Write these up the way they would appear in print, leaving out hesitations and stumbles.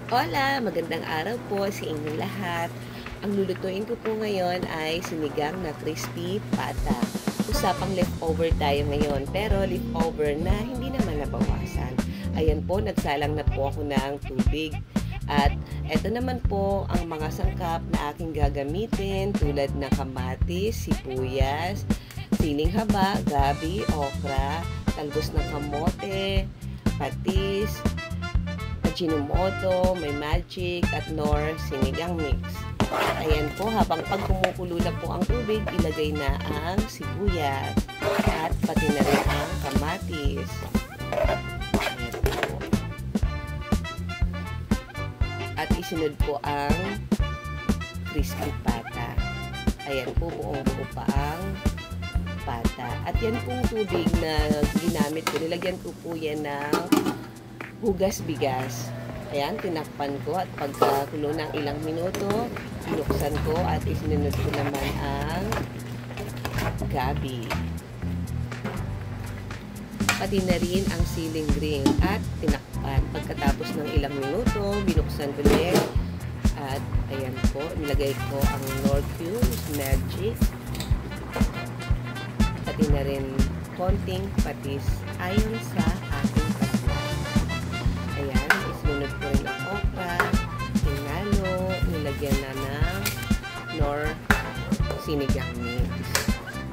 Hola! Magandang araw po sa inyong lahat. Ang lulutuin ko po ngayon ay sinigang na crispy pata. Usapang leftover tayo ngayon, pero leftover na hindi naman nabawasan. Ayan po, nagsalang na po ako ng tubig. At eto naman po ang mga sangkap na aking gagamitin tulad ng kamatis, sibuyas, siling haba, gabi, okra, talbos ng kamote, patis, Ajinomoto, may magic, at nor sinigang mix. Ayan po, habang pag kumukulo na po ang tubig, ilagay na ang sibuyas at pati na rin ang kamatis. Ayan po. At isunod po ang crispy pata. Ayan po, buong buo pa ang pata. At yan pong tubig na ginamit ko, nilagyan ko po yan ng hugas bigas. Ayan, tinakpan ko at pagkakulo ng ilang minuto, binuksan ko at isinunod ko naman ang gabi. Pati na rin ang siling green at tinakpan. Pagkatapos ng ilang minuto, binuksan ulit at ayan po, nilagay ko ang Knorr Cubes, magic, pati na rin konting patis ayon sa aking sunod ko rin ang okra, hinalo, nilagyan na ng Knorr sinigang mix.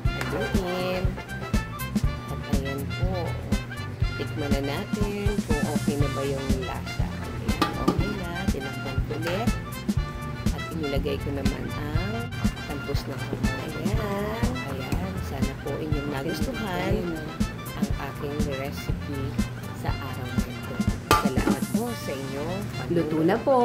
Haluin. At ayan po, tikman na natin kung okay na ba yung lasa. Ayan, okay na. Tinakpan ko ulit. At inilagay ko naman ang talbos ng kamote. Ayan, sana po inyong nagustuhan ang aking recipe sa araw na ito. Salamat po sa inyo. Luto na po!